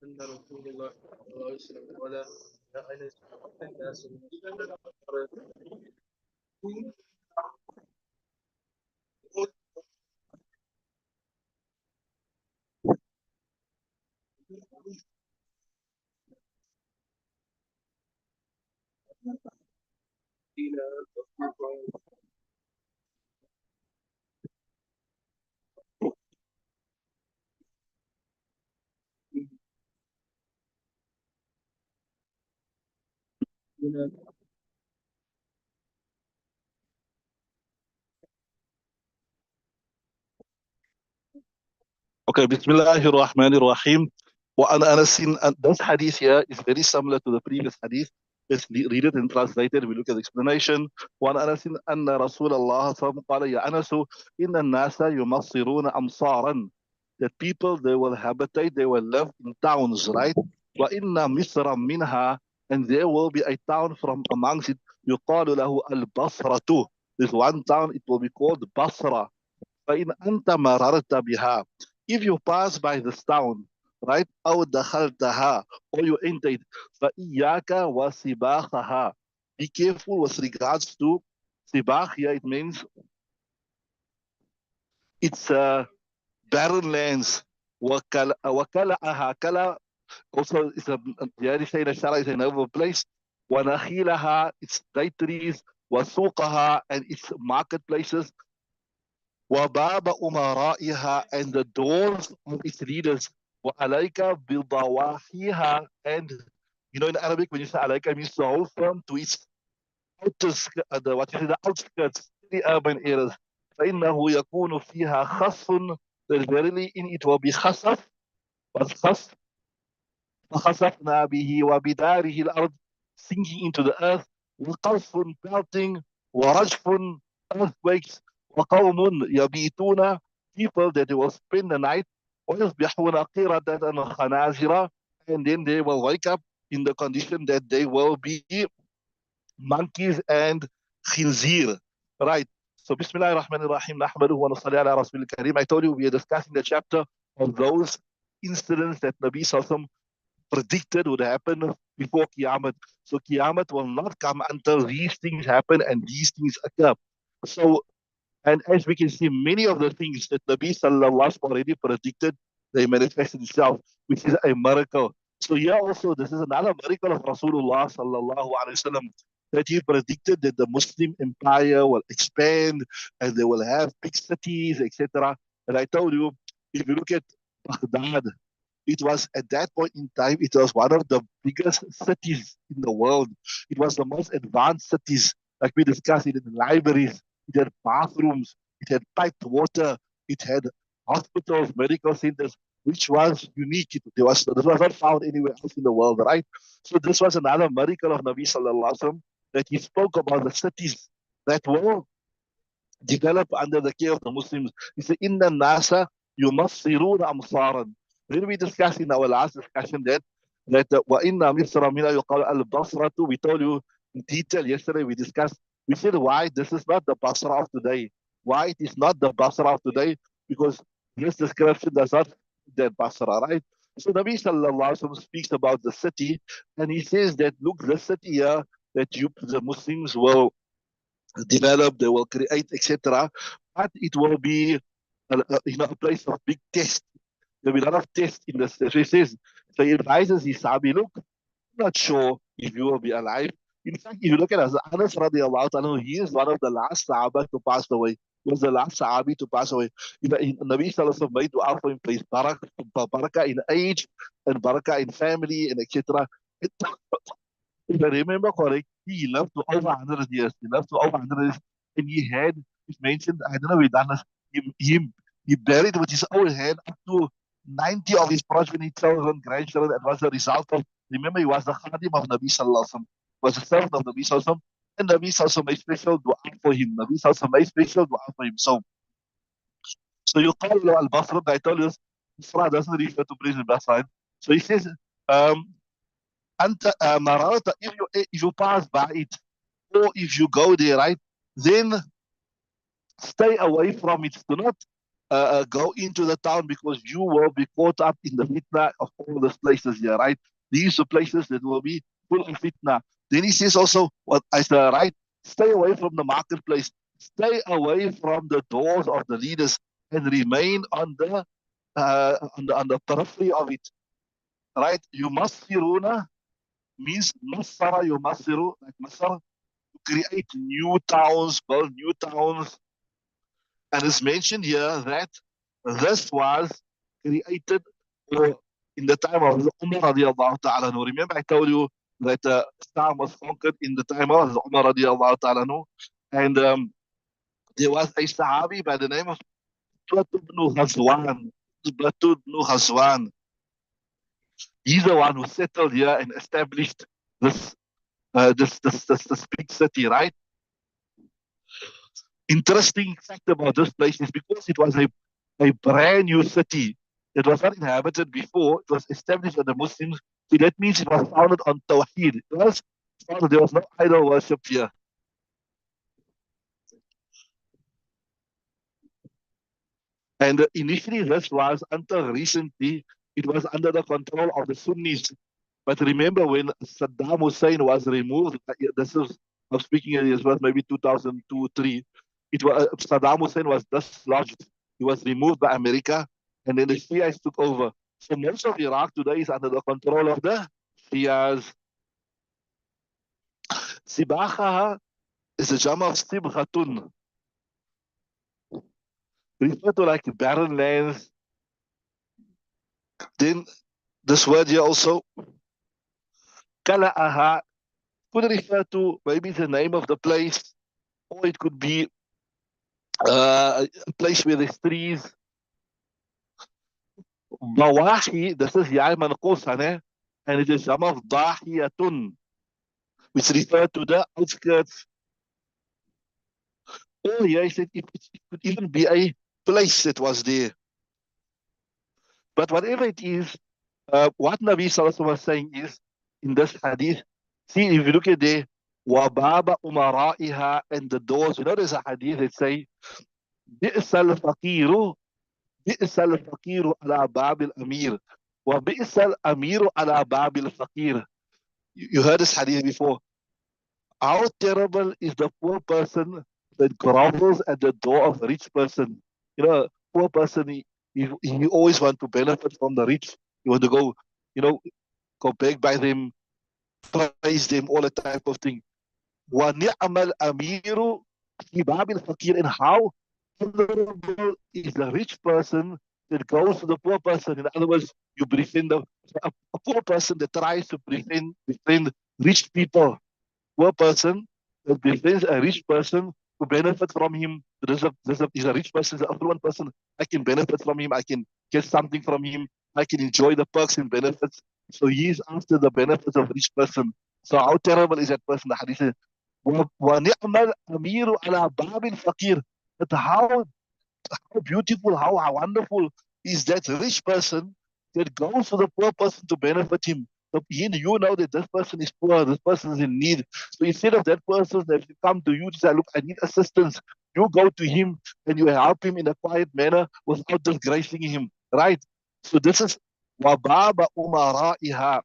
أن رسول الله صلى الله عليه وسلم ولا أن الناس Okay, Bismillahir Rahmanir Rahim. وأن أنس this hadith here is very similar to the previous hadith. Let's read it and translate it. We look at the explanation. وأن أنس أن رسول الله صلى الله عليه وسلم قال يا أنس إن الناس يمصرون أمصارا. That people they will habitate, they will live in towns, right? وإن مصر منها, and there will be a town from amongst it يقال له البصرة. This one town it will be called Basra. فإن أنت مررت بها, if you pass by this town, right, أو دخلتها, or you entered, فإياك وسباخها, be careful with regards to sibach. Here it means it's barren lands. وكلأها, kala also is a, yeah, they say the Shara is a noble place. ونخيلها, its date trees. وسوقها, and its marketplaces. وباب أمرائها, and the doors of its leaders. وعليك بضواحيها, and you know in Arabic when you say عليك it means to hold firm to its what you say, the outskirts, the urban areas. فإنه يكون فيها خصف, that verily in it will be خسف. What's خسف? فخسفنا به وبداره الأرض, sinking into the earth. وقصف, pelting. ورجف, earthquakes. وقوم يبيتون, people that they will spend the night. ويصبحون قردة خنازرة, and then they will wake up in the condition that they will be monkeys and khinzir. Right. So Bismillah ar-Rahman ar-Rahim. Nahmaduhu wa nusalli ala Rasul al-Kareem. I told you we are discussing the chapter of those incidents that Nabi Sallallahu predicted would happen before Qiyamah. So Qiyamah will not come until these things happen and these things occur. So, and as we can see, many of the things that Nabi Sallallahu Alaihi Wasallam already predicted, they manifested itself, which is a miracle. So here also, this is another miracle of Rasulullah Sallallahu Alaihi Wasallam, that he predicted that the Muslim empire will expand and they will have big cities, etc. And I told you, if you look at Baghdad, it was at that point in time, it was one of the biggest cities in the world. It was the most advanced cities, like we discussed it in the libraries. It had bathrooms, it had piped water, it had hospitals, medical centers, which was unique. This was not found anywhere else in the world, right? So this was another miracle of Nabi Sallallahu Alaihi Wasallam, that he spoke about the cities that were developed under the care of the Muslims. He said, Inna nasa yumassiruna amsaran. Then we discussed in our last discussion that wa inna misra mina yuqal al basratu. We told you in detail yesterday. We discussed. We said why this is not the Basra of today. Why it is not the Basra of today? Because this description does not that Basra, right? So Nabi Sallallahu Alaihi Wasallam speaks about the city, and he says that look, this city here that you the Muslims will develop, they will create, etc. But it will be a place of big test. There'll be a lot of tests in this. So he says, so he advises his Sahabi, look, I'm not sure if you will be alive. In fact, if you look at Anas radiallahu anhu, he is one of the last Sahaba to pass away. He was the last Sahabi to pass away. Nabi Sallallahu Alaihi Wasallam made dua for him, place barakah in age and barakah in family and etc. If I remember correctly, he lived to over 100 years. He lived to over 100 years. And he had, it's mentioned, I don't know if we've done this, he buried with his own hand up to 90 of his progeny, children, grandchildren. It was a result of, remember, he was the Khadim of Nabi Sallallahu Alaihi Wasallam, was a servant of Nabi Sallallahu Alaihi Wasallam, and Nabi Sallallahu Alaihi Wasallam made special dua for him. Nabi Sallallahu Alaihi Wasallam made special dua for him. So you call al-Basra, I told you, Basra doesn't refer to place in Basra. So he says, Mararata, if you pass by it, or if you go there, right, then stay away from it. Do not go into the town because you will be caught up in the fitna of all these places here, right? These are places that will be full of fitna. Then he says also, what I said, right? Stay away from the marketplace. Stay away from the doors of the leaders and remain on the periphery of it, right? You masiruna means masara, you masiru, like masar, to create new towns, build new towns. And it's mentioned here that this was created in the time of Umar radiallahu ta'ala anhu. Remember I told you that Islam was conquered in the time of Umar radiallahu ta'ala anhu. And there was a Sahabi by the name of Utbah ibn Ghazwan. Utbah ibn Ghazwan. He's the one who settled here and established this big city, right? Interesting fact about this place is because it was a brand new city. It was not inhabited before. It was established by the Muslims. So that means it was founded on Tawheed. It was founded, there was no idol worship here. And initially, this was, until recently, it was under the control of the Sunnis. But remember, when Saddam Hussein was removed, this is, I'm speaking, it was maybe 2002, 3. It was Saddam Hussein was dislodged. He was removed by America, and then the Shias took over. So most of Iraq today is under the control of the Shias. Sibaha is a jama of Sibhatun. Refer to like barren lands. Then this word here also, Kala'aha, could refer to maybe the name of the place, or it could be a place where there's trees. Bawahi, this is Ya'i Manqusan, and it is some of Dahiyatun, which refer to the outskirts. Or here I said it could even be a place that was there. But whatever it is, what Nabi Sallallahu Alaihi Wasallam was saying is, in this hadith, see, if you look at there, وَبَابَ أُمَرَائِهَا, and the doors, you know there's a hadith that say, بِئْسَ الْفَقِيرُ بئس الفقير على باب الأمير وبئس الأمير على باب الفقير. You heard this hadith before. How terrible is the poor person that grovels at the door of a rich person. You know, poor person, he always want to benefit from the rich. You want to go, go beg by them, praise them, all that type of thing. وَنِعْمَ الْأَمِيرُ فِي بَابِ الْفَقِيرِ. And how honorable is the rich person that goes to the poor person. In other words, you befriend a poor person that tries to befriend rich people. Poor person that befriends a rich person to benefit from him. He's a rich person, he's an affluent person. I can benefit from him. I can get something from him. I can enjoy the perks and benefits. So he is after the benefits of a rich person. So how terrible is that person? The hadith says, وَنِعْمَ الْأَمِيرُ عَلَى بَابِ الْفَقِيرِ. But how beautiful, how wonderful is that rich person that goes to the poor person to benefit him. So you know that this person is poor, this person is in need. So instead of that person that come to you to say, look, I need assistance, you go to him and you help him in a quiet manner without disgracing him. Right? So this is wababa umara'iha.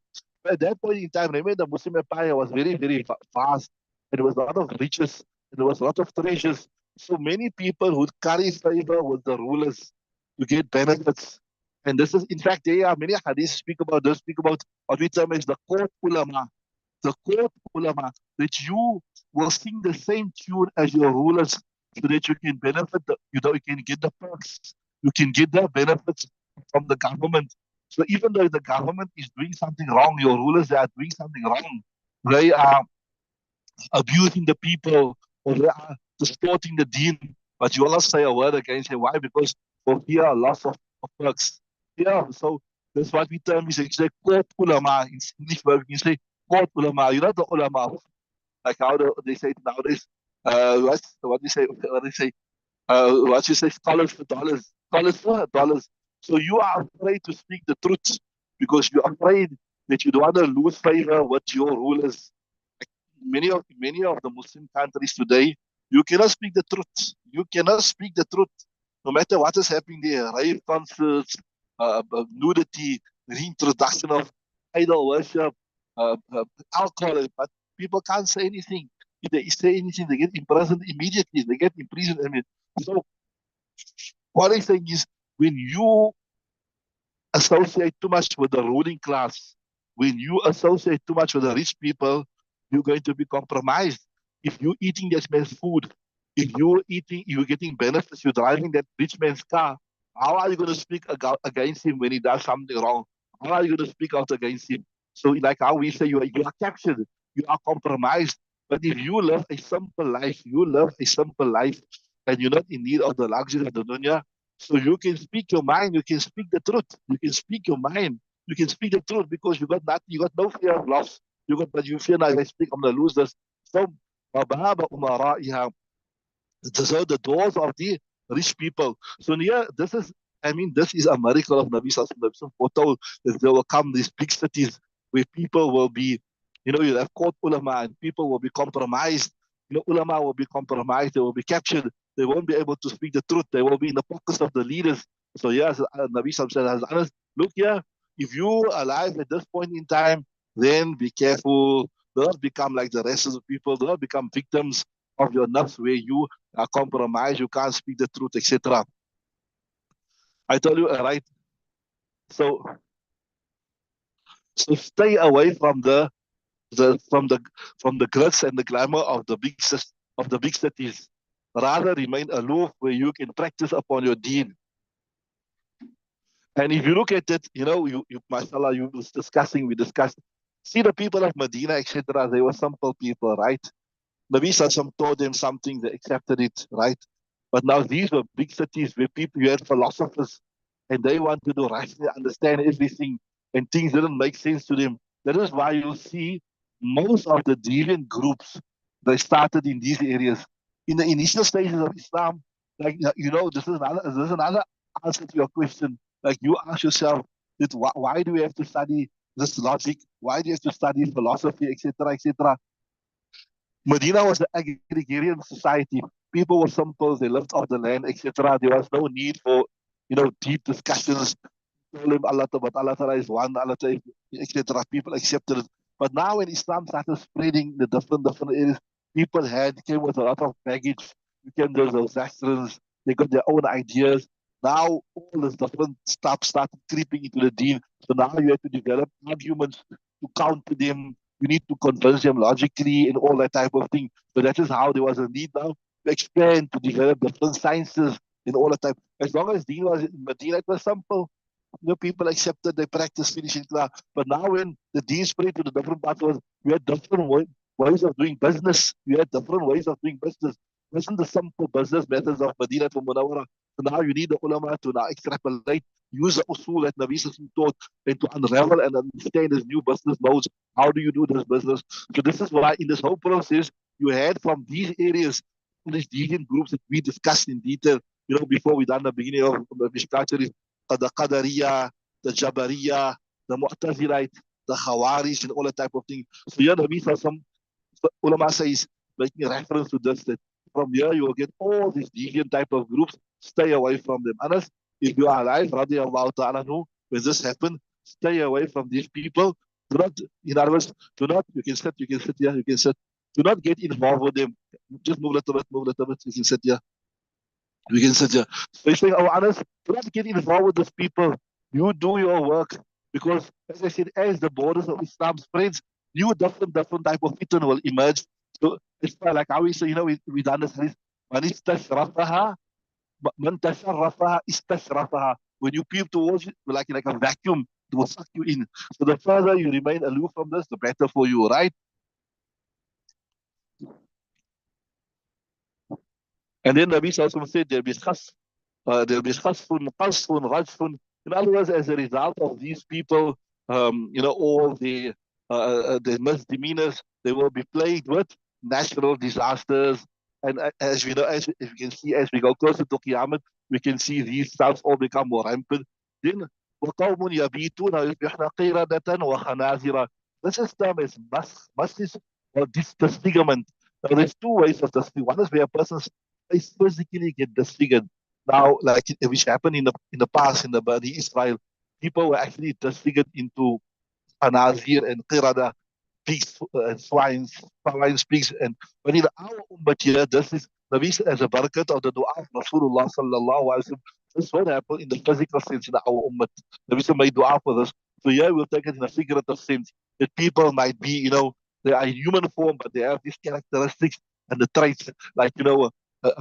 At that point in time, remember the Muslim empire was very, very fast. And there was a lot of riches, and there was a lot of treasures. So many people would carry favor with the rulers to get benefits. And this is, in fact, there are many hadiths speak about what we term as the court ulama. The court ulama, that you will sing the same tune as your rulers so that you can benefit, you can get the perks, you can get the benefits from the government. So even though the government is doing something wrong, your rulers, they are doing something wrong. They are abusing the people, or they are distorting the deen, but you will not say a word against him. Why? Because for fear, loss of perks. Yeah, so that's what we term is say court ulama. In English word, you say court ulama. You're not the ulama. Like how they say it nowadays. What do you say? What do you say? What you say, scholars for dollars, scholars for dollars. So you are afraid to speak the truth because you're afraid that you don't want to lose favor with your rulers. Many of the Muslim countries today, you cannot speak the truth. You cannot speak the truth, no matter what is happening there. Rave concerts, nudity, reintroduction of idol worship, alcohol, but people can't say anything. If they say anything, they get imprisoned immediately. They get imprisoned. I mean, so what I'm saying is, when you associate too much with the ruling class, when you associate too much with the rich people, you're going to be compromised. If you're eating this man's food, if you're eating, you're getting benefits, you're driving that rich man's car, how are you going to speak against him when he does something wrong? How are you going to speak out against him? So, like how we say, you are captured, you are compromised. But if you live a simple life, you live a simple life, and you're not in need of the luxury of the dunya, so you can speak your mind, you can speak the truth, you can speak your mind, you can speak the truth because you got nothing, you got no fear of loss. But you fear now if I speak, I'm gonna lose this. So وَبَابَ أُمَرَائِهَا, so the doors of the rich people. So here, this is a miracle of Nabi Sallallahu Alaihi Wasallam foretold that there will come these big cities where people will be, you have court ulama and people will be compromised. Ulama will be compromised. They will be captured. They won't be able to speak the truth. They will be in the pockets of the leaders. So yes, Nabi Sallallahu Alaihi Wasallam has look here, if you are alive at this point in time, then be careful. Do not become like the rest of the people. Do not become victims of your nafs where you are compromised, you can't speak the truth, etc. I told you, right? So, so stay away from the from the glitz and the glamour of the big cities. Rather, remain aloof where you can practice upon your deen. And if you look at it, mashallah, we discussed. See the people of Medina, etc. They were simple people, right? Nabi Sallallahu told them something, they accepted it, right? But now these were big cities where you had philosophers and they wanted to rationally understand everything and things didn't make sense to them. That is why you see most of the deviant groups, they started in these areas. In the initial stages of Islam, like, this is another answer to your question. Like you ask yourself, why do we have to study this logic? Why do you have to study philosophy, etc., etc.? Medina was an agrarian society. People were simple. They lived off the land, etc. There was no need for, deep discussions. Told him Allah, but Allah Ta'ala is one, Allah Ta'ala, etc. People accepted it. But now when Islam started spreading the different areas, people came with a lot of baggage. Became those Zoroastrians. They got their own ideas. Now all this different stuff started creeping into the deen. So now you have to develop arguments to counter them. You need to convince them logically and all that type of thing. So that is how there was a need now to expand, to develop different sciences and all that type. As long as deen was in Medina, it was simple. People accepted, they practiced finishing class. But now when the deen spread to the different parts of we had different ways of doing business. We had different ways of doing business. It wasn't the simple business methods of Medina to Munawwara. So now you need the ulama to now extrapolate, use the usul that Nabi Sallallahu taught, and to unravel and understand his new business modes. How do you do this business? So this is why in this whole process, you had from these areas, these deviant groups that we discussed in detail, before we done the beginning of Mishkaat, the Qadariya, the Jabariya, the Mu'tazilite, the Khawarij, and all that type of thing. So here, Nabi Sallallahu ulama says, making reference to this, that from here you will get all these deviant type of groups. Stay away from them. Unless if you are alive, radiallahu ta'ala, when this happened, stay away from these people. Do not, in other words, you can sit here, you can sit. Do not get involved with them. Just move a little bit, you can sit here. We can sit here. So he's saying, honest, do not get involved with these people. You do your work. Because, as I said, as the borders of Islam spreads, new different type of fitan will emerge. So it's like how we say, we done this hadith, man istashrafaha, man tasharrafaha istashrafaha. When you peep towards it, like a vacuum, it will suck you in. So the further you remain aloof from this, the better for you, right? And then Nabi Sallallahu Alaihi Wasallam said there'll be khasfun, qasfun, rajfun. In other words, as a result of these people, all the misdemeanors, they will be plagued with natural disasters. And as we know, as we can see, as we go closer to Qiyamah, we can see these stuff all become more rampant. Then, وَقَوْمٌ يَبِيتُونَ يُصْبِحْنَ قِرَدَةً وَخَنَازِرًا. This is termed as mas is or disfigurement. Now, there's two ways of disfigurement. One is where a person's face physically get disfigured. Now, like which happened in the past in the Bani Israel, people were actually disfigured into Nazeer and Qirada, pigs and swine pigs. And but in our ummah here, this is the reason as a barakat of the dua of Rasulullah sallallahu alaihi wasallam. This won't happen in the physical sense in our ummah. The reason made dua for this. So here we'll take it in a figurative sense that people might be, they are in human form, but they have these characteristics and the traits, like normally a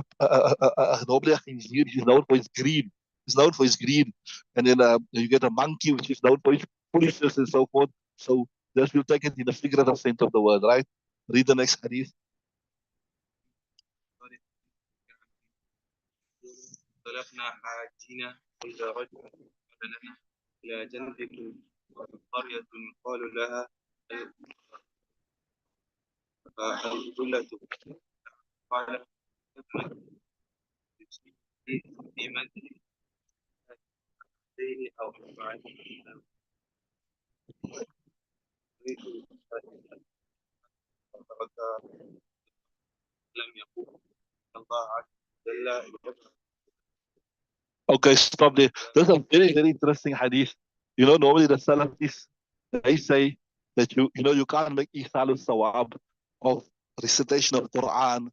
khinzir is known for his greed. He's known for his greed, and then you get a monkey which is known for his foolishness and so forth. So this will take it in the figurative sense of the word, right? Read the next hadith. انطلقنا حاجين إذا رجل قال لنا إلى جنبكم قرية قالوا لها الجلة قال في منزل أو أربعين لم يقول الله عز وجل. Okay, stop there. This is a very, very interesting hadith. Normally the Salafis, they say that you can't make ihsal sawab of recitation of Quran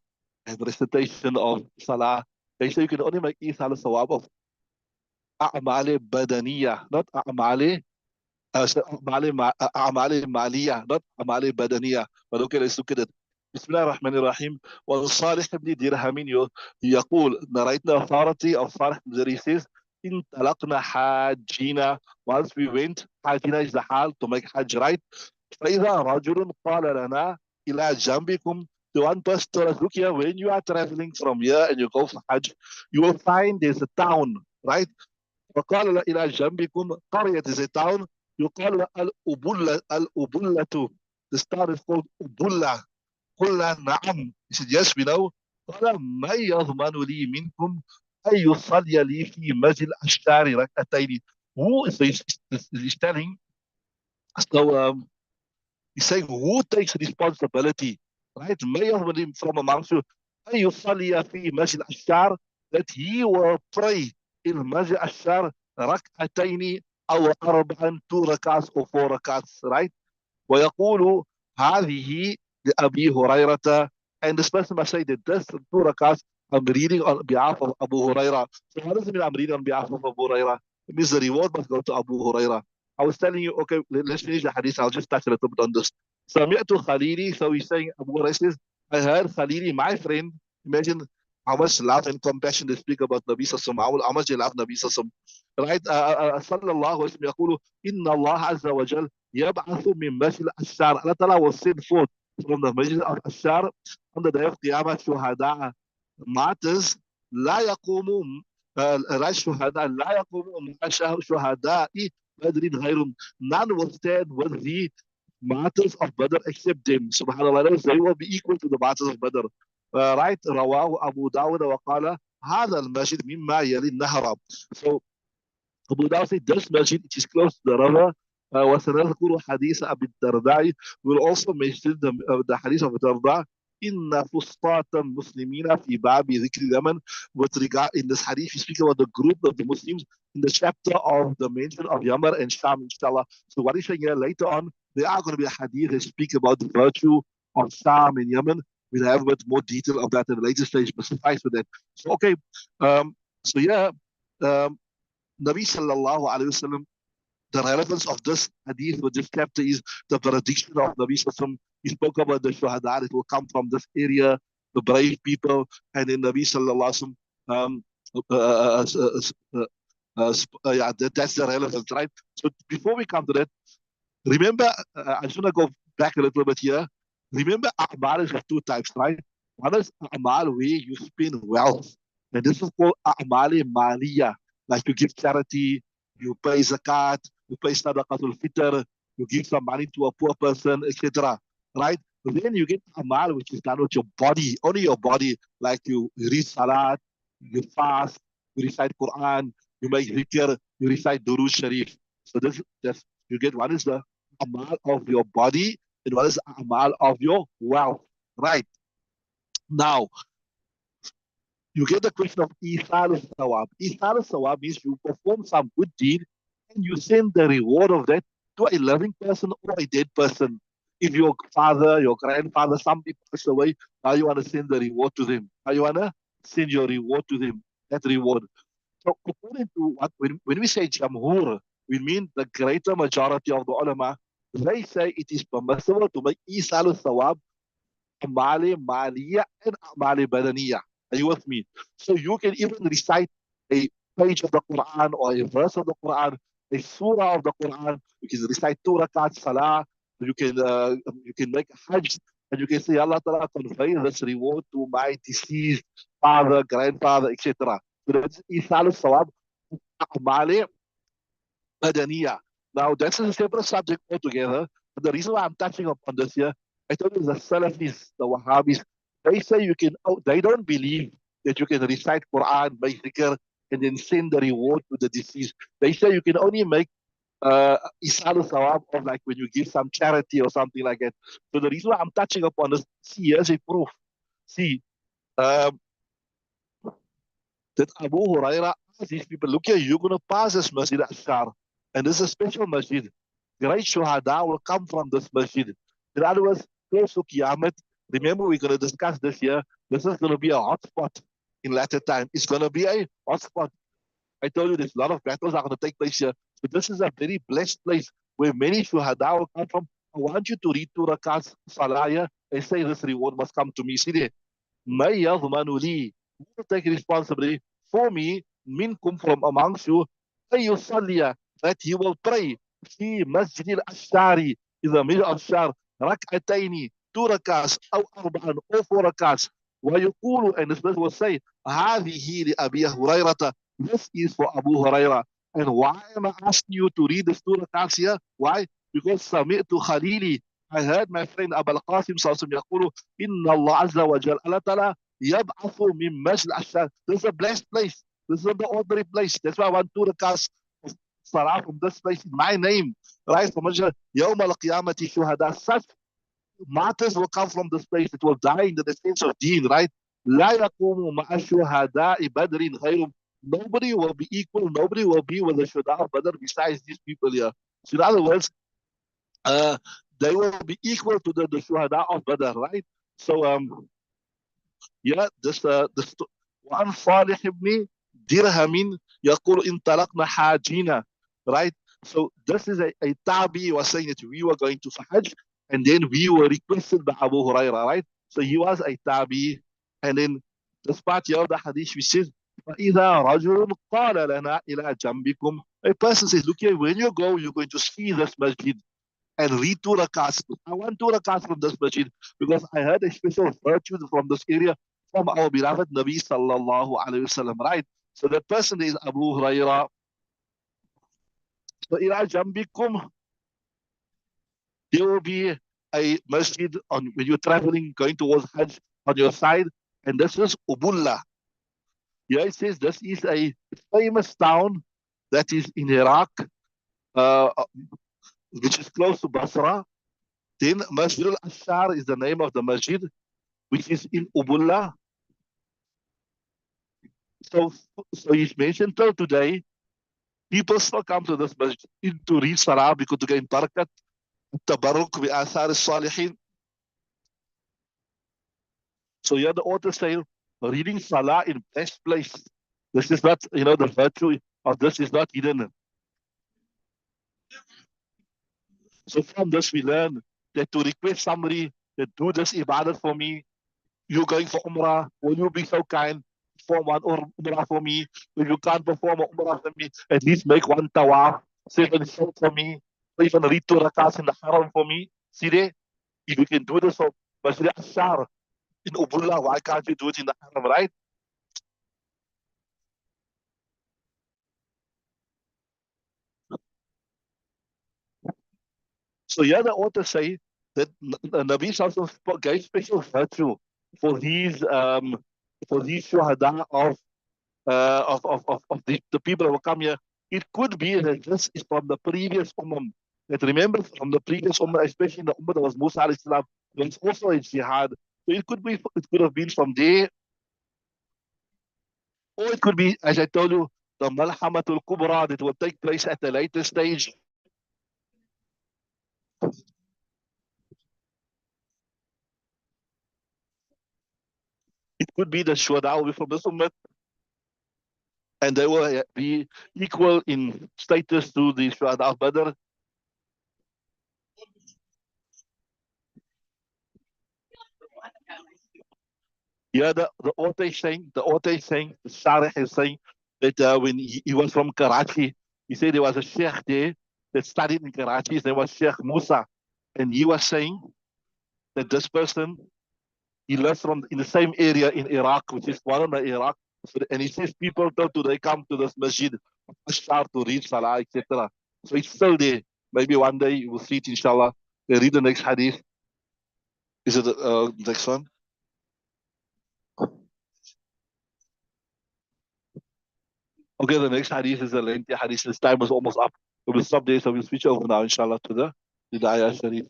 and recitation of Salah. They say you can only make ihsal sawab of a'mali badaniya, not a'mali أعمال مالية not أعمال بدنية. But okay, let's look at it. بسم الله الرحمن الرحيم. والصالح بن درهم يقول, narrating the authority of Salih ibn Dirham says, انطلقنا حاجين, once we went, حاجين is the hal to make hajj, right? فإذا رجل قال لنا إلى جنبكم, the one person told us, look here, when you are traveling from here and you go for hajj, you will find there's a town, right? فقال إلى جنبكم قرية is a town يقال الأبلة. The town is called أبلة. قلنا نعم. He said, yes, we know. قال ما يضمن لي منكم أن يصلي لي في مسجد الأشجار ركعتين. Who is he's telling? So he's saying, who takes responsibility, right? ما يضمن لي from amongst you أن يصلي في مسجد الأشجار, that he will pray in مسجد الأشجار ركعتين أو أربعا, 2 rakats or 4 rakats, right? ويقول هذه لأبي هريرة, and this person must say that this 2 rakats I'm reading on behalf of Abu Huraira. So what does it mean I'm reading on behalf of Abu Huraira? It means the reward must go to Abu Huraira. I was telling you, okay, let's finish the hadith. I'll just touch a little bit on this. سمعت خليلي, so he's saying, Abu Huraira says, I heard Khalili, my friend. Imagine how much love and compassion they speak about Nabi Sallallahu, how much they love Nabi Sallallahu. Right? Sallallahu Alaihi Wasallam يقول إن الله عز وجل يبعث من مجل الشار. Allah Ta'ala will send forth from the Majlis of Ashar on the day of Qiyamah shuhada, martyrs لا يقومون الشهداء لا يقومون مع شهداء بدر غيرهم. None will stand with the martyrs of Badr except them. Subhanallah, they will be equal to the martyrs of Badr. Right? رواه أبو داود وقال هذا المسجد مما يلي النهر. So Abu Dawud said this masjid, it is close to the river. وسنذكر حديث أبي الدرداء. We'll also mention the hadith of الدرداء. إن فسطاط المسلمين في باب ذكر اليمن. With regard in this hadith, we speak about the group of the Muslims in the chapter of the mention of Yemen and Sham, inshallah. So what he's saying here later on, there are going to be a hadith that speak about the virtue of Sham and Yemen. We'll have a bit more detail of that at a later stage, but suffice with that. So okay, so yeah. Nabi sallallahu alayhi wasallam, the relevance of this hadith with this chapter is the prediction of Nabi sallallahu. He spoke about the shuhada that will come from this area, the brave people, and then Nabi sallallahu alayhi wasallam, yeah, that's the relevance, right? So before we come to that, remember, I just want to go back a little bit here. Remember, a'mal is of 2 types, right? One is a'mal where you spend wealth. And this is called a'mal maliya. Like you give charity, you pay zakat, you pay sadaqatul fitr, you give some money to a poor person, etc. Right? Then you get amal, which is done with your body, only your body, like you read salat, you fast, you recite Quran, you make zikr, you recite Durud Sharif. So this you get one is the amal of your body, and one is amal of your wealth. Right. Now, you get the question of Ithal Sawab. Ithal Sawab means you perform some good deed and you send the reward of that to a living person or a dead person. If your father, your grandfather, somebody passed away, now you want to send the reward to them. Now you want to send your reward to them, that reward. So according to what, when we say Jamhur, we mean the greater majority of the ulama, they say it is permissible to make Ithal Sawab Amali Maliya and Amali Badaniya. Are you with me? So you can even recite a page of the Quran or a verse of the Quran, a surah of the Quran. You can recite two rakat salah. You can make a hajj and you can say Allah Ta'ala convey this reward to my deceased father, grandfather, etc. So that's Isal Sawab Amali Madaniya. Now, that's a separate subject altogether. But the reason why I'm touching upon this here, I told you the Salafis, the Wahhabis, they say you can, oh, they don't believe that you can recite Quran, make dhikr, and then send the reward to the deceased. They say you can only make Isal Sawab of like when you give some charity or something like that. So the reason why I'm touching upon this, see, here's a proof. See, um, that Abu Huraira asked these people, look here, you're going to pass this Masjid Ashar. And this is a special masjid. Great shuhada will come from this masjid. In other words, close to Qiyamah, remember we're going to discuss this here. This is going to be a hot spot in latter time. It's going to be a hot spot. I told you there's a lot of battles are going to take place here. But this is a very blessed place where many shuhada will come from. I want you to read two rakats salah and say this reward must come to me. See there. من يضمن لي who will take responsibility for me منكم from amongst you أن يصلي that he will pray في مسجد الأشعار إذا مسجد الأشعار ركعتين two rakats أو أربعا أو four rakats ويقول and this will say هذه لأبي هريرة this is for Abu Huraira and why am I asking you to read this two rakats here why because سمعت خليلي I heard my friend Abu al-Qasim يقول إن الله عز وجل Allah Ta'ala يبعث من مجل الشام. This is a blessed place. This is not the ordinary place. That's why I want to recast Salah from this place in my name. Right? From يوم القيامة شهداء. Such martyrs will come from this place. It will die in the defense of deen. Right? لا يقوم مع شهداء بدر غيرهم. Nobody will be equal. Nobody will be with the Shuhada of Badr besides these people here. So in other words, uh, they will be equal to the Shuhada of Badr, right? So yeah, this وعن صالح بن درهم يقول انطلقنا حاجين, right? So this is a tabi was saying that we were going to Hajj and then we were requested by Abu Huraira, right? So he was a tabi, and then this part here of the hadith which says فإذا رجل قال لنا إلى جنبكم, a person says, look here, when you go, you're going to see this masjid and read two rakats. I want two rakats from this masjid because I heard a special virtue from this area from our beloved Nabi sallallahu alayhi wasallam, right? So that person is Abu Huraira. So ila jambikum, there will be a masjid on when you're traveling, going towards Hajj on your side, and this is Ubulla. Here it says this is a famous town that is in Iraq, uh, which is close to Basra. Then Masjid al-Ashar is the name of the masjid, which is in Ubulla. So, so he's mentioned till today, people still come to this masjid to read Salah because to gain barakat, tabarruk bi athar salihin. So here the author saying, reading Salah in best place. This is not, the virtue of this is not hidden. So from this we learn that to request somebody to do this ibadat for me, you're going for Umrah, will you be so kind? Perform one Umrah for me. If you can't perform an Umrah for me, at least make one tawaf, 7 for me, or even read 2 rakats in the haram for me. See there? If you can do this for Masjid Ashar, in Ubullah, why can't you do it in the Haram, right? So here the authors say that Nabi Sallallahu gave special virtue for these shuhada of the people that will come here. It could be that this is from the previous ummah. That remember from the previous ummah, especially in the ummah that was Musa alayhi salam, there was also a jihad. So it could have been from there, or it could be, as I told you, the Malhamatul Kubra that will take place at a later stage. It could be the Shuhada will be from this ummah, and they will be equal in status to the Shuhada of Badr. Yeah, the author is saying, the Sharih is saying that when he was from Karachi, he said there was a sheikh there that studied in Karachi. His name was Sheikh Musa. And he was saying that this person, he lives from in the same area in Iraq, which is one of the Iraq. So, and he says people till today come to this masjid, Ashar to read Salah, etc. So it's still there. Maybe one day you will see it, inshallah. They read the next hadith. Is it the next one? Okay, the next hadith is a lengthy hadith. This time is almost up. We will stop there, so we'll switch over now, inshallah, to the ayah Sharif.